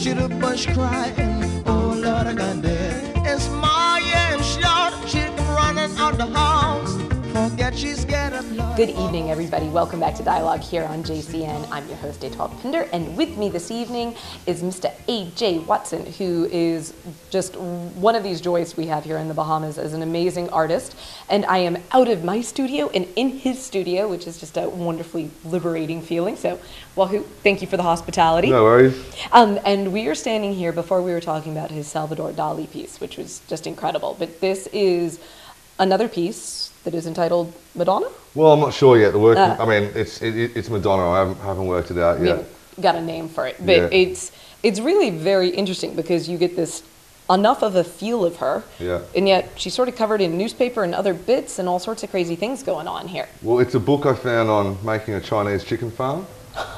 to the bush crying, oh Lord, I got dead. And small, yeah, and short, she running out the house. Forget she's scared of love. Good evening, everybody. Welcome back to Dialogue here on JCN. I'm your host, Etoile Pinder, and with me this evening is Mr. A.J. Watson, who is just one of these joys we have here in the Bahamas as an amazing artist. And I am out of my studio and in his studio, which is just a wonderfully liberating feeling. So, Wahoo, thank you for the hospitality. No worries. And we are standing here before we were talking about his Salvador Dali piece, which was just incredible. But this is another piece that is entitled Madonna? Well, I'm not sure yet. The work, I mean, it's Madonna. I haven't worked it out yet. Got a name for it, but yeah. It's really very interesting because you get this enough of a feel of her, and yet she's sort of covered in newspaper and other bits and all sorts of crazy things going on here. Well, it's a book I found on making a Chinese chicken farm.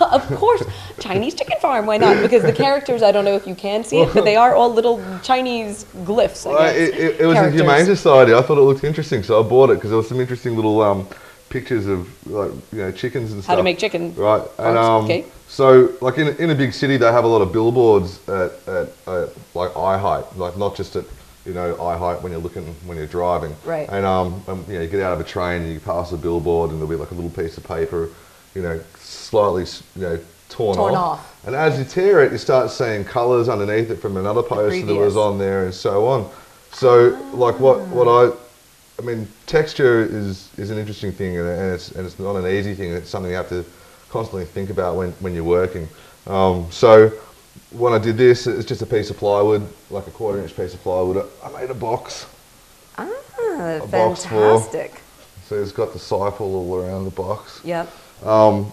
Of course, Chinese chicken farm, why not? Because the characters, I don't know if you can see it, but they are all little Chinese glyphs, I guess. It was a Humane Society. I thought it looked interesting, so I bought it because there was some interesting little pictures of chickens and stuff. How to make chicken. Right, and so like in a big city, they have a lot of billboards at like eye height, like not just at eye height when you're driving. Right. And you get out of a train and you pass a billboard and there'll be like a little piece of paper, slightly torn off. And as you tear it, you start seeing colours underneath it from another poster that was on there and so on. So like I mean, texture is an interesting thing, and it's not an easy thing. It's something you have to constantly think about when you're working. So when I did this, it's just a piece of plywood, like a 1/4-inch piece of plywood. I made a box. Fantastic. So it's got the sipal all around the box. Yep. And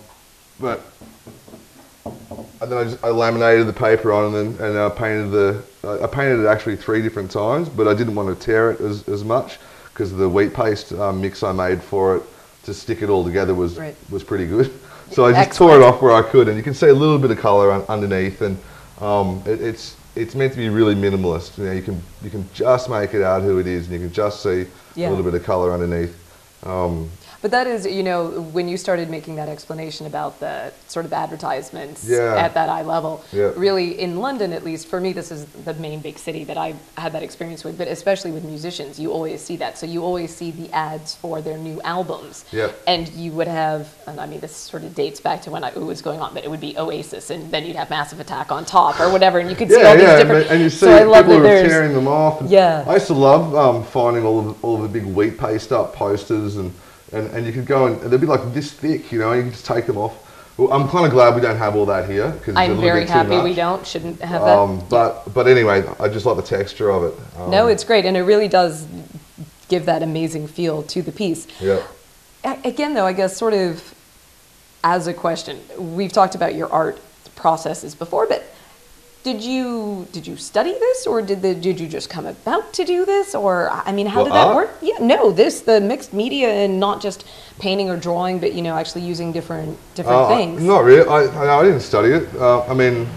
then I laminated the paper on, and I painted it actually 3 different times, but I didn't want to tear it as much because the wheat paste mix I made for it to stick it all together was pretty good. So I just tore it off where I could, and you can see a little bit of colour underneath, and it's meant to be really minimalist. You can just make it out who it is, and you can just see a little bit of colour underneath. But that is, when you started making that explanation about the sort of advertisements at that eye level, really in London, at least for me, this is the main big city that I had that experience with, but especially with musicians, you always see that. So you always see the ads for their new albums. And you would have, and I mean, this sort of dates back to when it was going on, but it would be Oasis, and then you'd have Massive Attack on top or whatever, and you could see all these different... And you see people who are tearing them off. I used to love finding all of the big wheat paste up posters, and you could go and they'd be like this thick, and you could just take them off. Well, I'm kind of glad we don't have all that here. I'm very happy we shouldn't have that. But anyway, I just like the texture of it. No, it's great, and it really does give that amazing feel to the piece. Again, though, I guess sort of as a question, we've talked about your art processes before, but did you study this, or did you just come about to do this, or I mean, how did that work? The mixed media, and not just painting or drawing, but actually using different things. Not really. I didn't study it. I mean,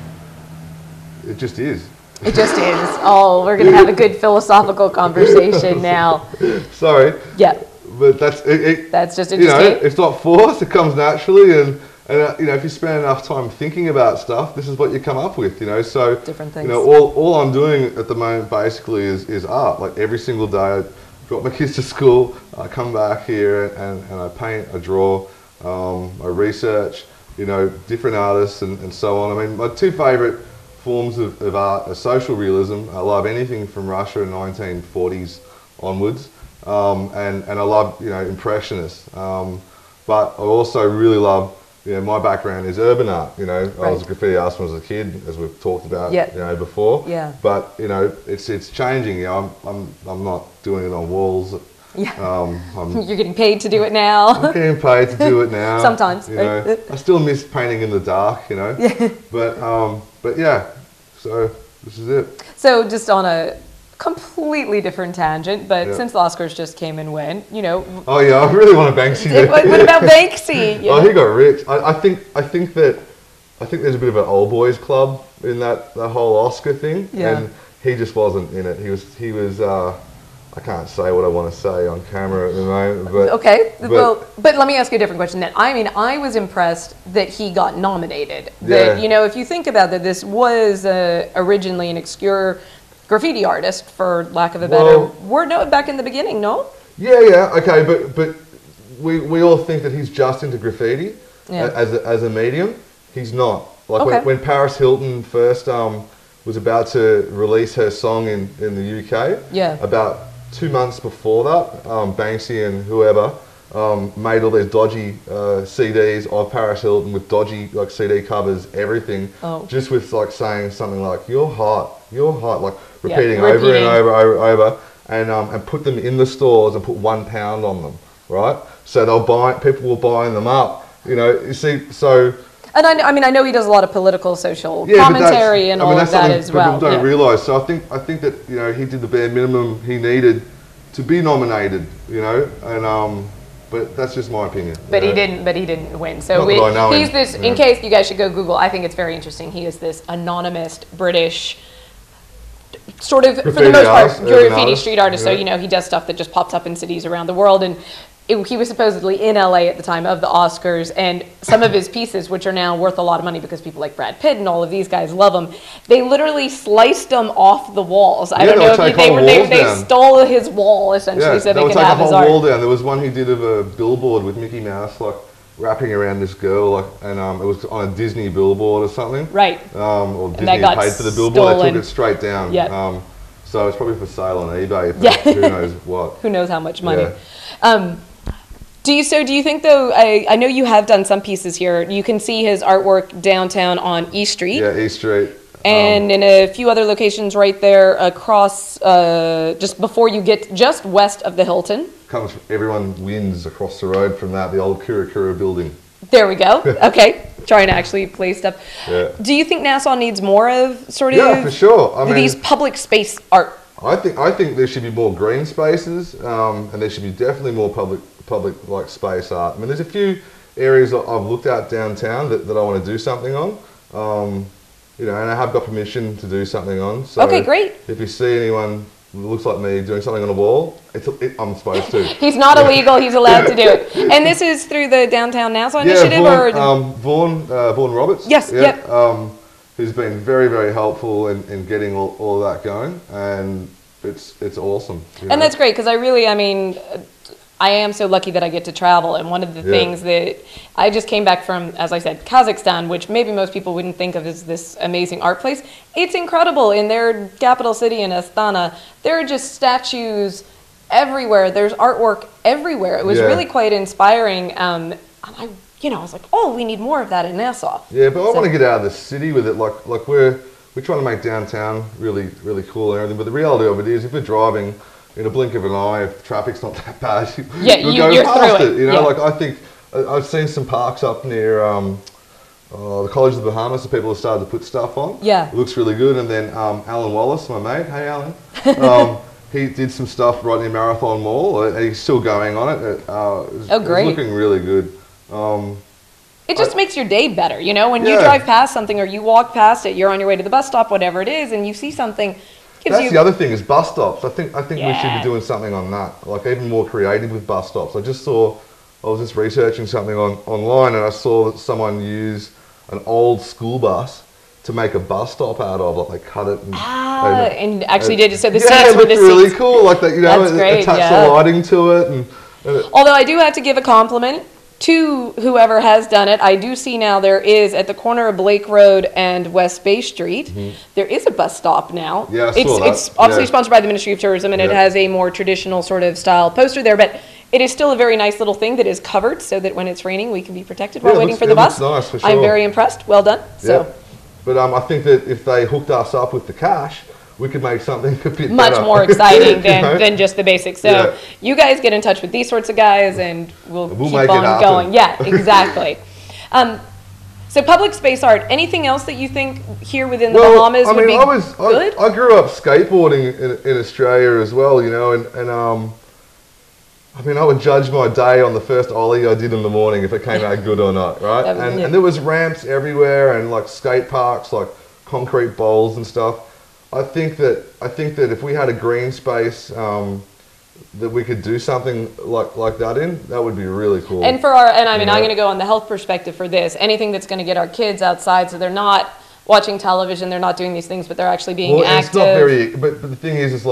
it just is. It just is. Oh, we're gonna have a good philosophical conversation now. Sorry. Yeah. But that's just interesting. It's not forced. It comes naturally, and if you spend enough time thinking about stuff, this is what you come up with. So different things. All I'm doing at the moment basically is art. Like every single day, I drop my kids to school, I come back here and I paint, I draw, I research, different artists and so on. I mean, my 2 favourite forms of art are social realism. I love anything from Russia in 1940s onwards, and I love impressionists. But I also really love. My background is urban art. I was a graffiti artist when I was a kid, as we've talked about, before. But it's changing. I'm not doing it on walls. You're getting paid to do it now. I'm getting paid to do it now. Sometimes. I still miss painting in the dark. But yeah. So this is it. So just on a completely different tangent, but since the Oscars just came and went, Oh yeah, I really want a Banksy. What about Banksy? Oh, he got rich. I think there's a bit of an old boys club in the whole Oscar thing, and he just wasn't in it. He was. I can't say what I want to say on camera at the moment. But, okay, but let me ask you a different question then. I mean, I was impressed that he got nominated. That, you know, if you think about that, this was originally an obscure graffiti artist, for lack of a better word. No, back in the beginning, no? Yeah, okay, but we all think that he's just into graffiti as a medium. He's not. Like when Paris Hilton first was about to release her song in the UK, about 2 months before that, Banksy and whoever made all these dodgy CDs of Paris Hilton with dodgy like CD covers, everything, just with like saying something like "you're hot," like repeating over and over, and put them in the stores and put £1 on them, right? So people were buying them up, you know. You see, so. And I mean, I know he does a lot of political, social commentary and all of that as well. People don't realise. So I think that, you know, he did the bare minimum he needed to be nominated, you know, and but that's just my opinion. But he didn't win. So he's this. In case you guys should go Google, I think it's very interesting. He is this anonymous British, sort of for the most part, graffiti street artist. So you know, he does stuff that just pops up in cities around the world and. He was supposedly in LA at the time of the Oscars, and some of his pieces, which are now worth a lot of money because people like Brad Pitt and all of these guys love them, they literally sliced them off the walls. I don't know if they stole his wall essentially so they could have his art. Wall down. There was one he did of a billboard with Mickey Mouse like wrapping around this girl, like, and it was on a Disney billboard or something. Right. Or Disney paid for the billboard. They took it straight down. Yeah. So it's probably for sale on eBay. Who knows what? Who knows how much money? Yeah. Do you think though, I know you have done some pieces here, you can see his artwork downtown on East Street. Yeah, East Street. And in a few other locations right there across, just before you get just west of the Hilton. Everyone wins across the road from that, the old Kura building. There we go. Okay. Trying to actually play stuff. Yeah. Do you think Nassau needs more of sort of for sure. I mean, these public space art? I think there should be more green spaces, and there should be definitely more public like space art. I mean, there's a few areas that I've looked at downtown that I want to do something on. You know, and I have got permission to do something on. So okay, great. If you see anyone who looks like me doing something on a wall, I'm supposed to. He's not illegal. He's allowed to do it. And this is through the Downtown Nassau Initiative, Vaughan Roberts. Yes. Yeah. Who's been very, very helpful in getting all that going, and it's awesome. And that's great because I mean, I am so lucky that I get to travel, and one of the things that I just came back from, as I said, Kazakhstan, which maybe most people wouldn't think of as this amazing art place. It's incredible. In their capital city in Astana, there are just statues everywhere. There's artwork everywhere. It was really quite inspiring. I was like, we need more of that in Nassau. Yeah, but I want to get out of the city with it. Like we're trying to make downtown really, really cool and everything. But the reality of it is, if we're driving, in a blink of an eye, if traffic's not that bad, you're past it. You know, like I think I've seen some parks up near the College of the Bahamas that people have started to put stuff on. Yeah, it looks really good. And then Alan Wallace, my mate, hey Alan, he did some stuff right near Marathon Mall, and he's still going on it. Great! It's looking really good. It just makes your day better, you know. When you drive past something or you walk past it, you're on your way to the bus stop, whatever it is, and you see something. That's the other thing is bus stops. I think we should be doing something on that, like even more creative with bus stops. I was just researching something online, and I saw that someone used an old school bus to make a bus stop out of. Like they cut it and actually did it so the seats were the seats. Really cool. Like that, you know, attach the lighting to it. And although I do have to give a compliment to whoever has done it. I do see now there is, at the corner of Blake Road and West Bay Street, there is a bus stop now. Yeah, I saw that. It's obviously sponsored by the Ministry of Tourism, and it has a more traditional sort of style poster there, but it is still a very nice little thing that is covered so that when it's raining we can be protected while waiting for the bus. Nice, for sure. I'm very impressed. Well done. So. But I think that if they hooked us up with the cash, we could make something a bit much more exciting than just the basics. So you guys get in touch with these sorts of guys, and we'll keep on going. Yeah, exactly. So public space art. Anything else that you think here within the Bahamas would be good? I grew up skateboarding in Australia as well, you know, and I mean, I would judge my day on the first ollie I did in the morning if it came out good or not, right? And there was ramps everywhere and like skate parks, like concrete bowls and stuff. I think that if we had a green space that we could do something like that in, that would be really cool. And I'm going to go on the health perspective for this. Anything that's going to get our kids outside, so they're not watching television, they're not doing these things, but they're actually being active. It's not very. But the thing is, it's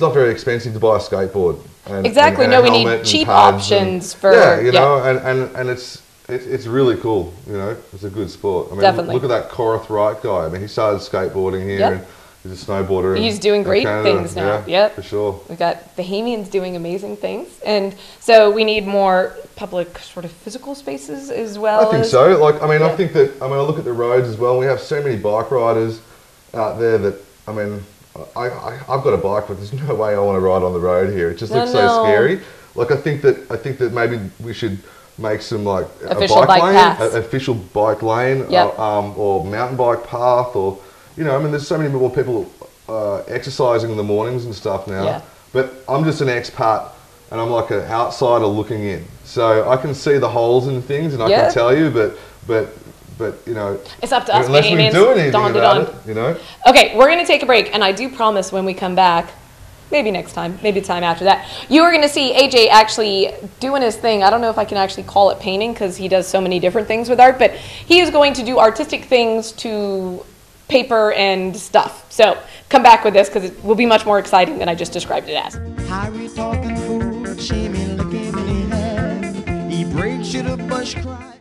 not very expensive to buy a skateboard. Exactly. No, we need cheap options for. Yeah, you know, and it's really cool. You know, it's a good sport. I mean, definitely. Look at that Korath Wright guy. I mean, he started skateboarding here. Yep. And he's a snowboarder. He's doing great things now. Yeah, yep. For sure. We've got Bahamians doing amazing things. And so we need more public sort of physical spaces as well. I think so. Like, I mean, I think that, I look at the roads as well. We have so many bike riders out there that, I mean, I've got a bike, but there's no way I want to ride on the road here. It just looks so scary. Like, I think that maybe we should make some like official a bike lane, paths. official bike lane, Yep. or mountain bike path, or, you know, I mean, there's so many more people exercising in the mornings and stuff now. Yeah. But I'm just an expat, and I'm like an outsider looking in. So I can see the holes in things, and I can tell you, but you know, it's up to us. Unless we do anything about it, you know. Okay, we're going to take a break, and I do promise when we come back, maybe next time, maybe the time after that, you are going to see AJ actually doing his thing. I don't know if I can actually call it painting because he does so many different things with art, but he is going to do artistic things to paper and stuff. So come back with this because it will be much more exciting than I just described it as. Harry talking fool, Jimmy looking in the head. He breaks you to bush cry.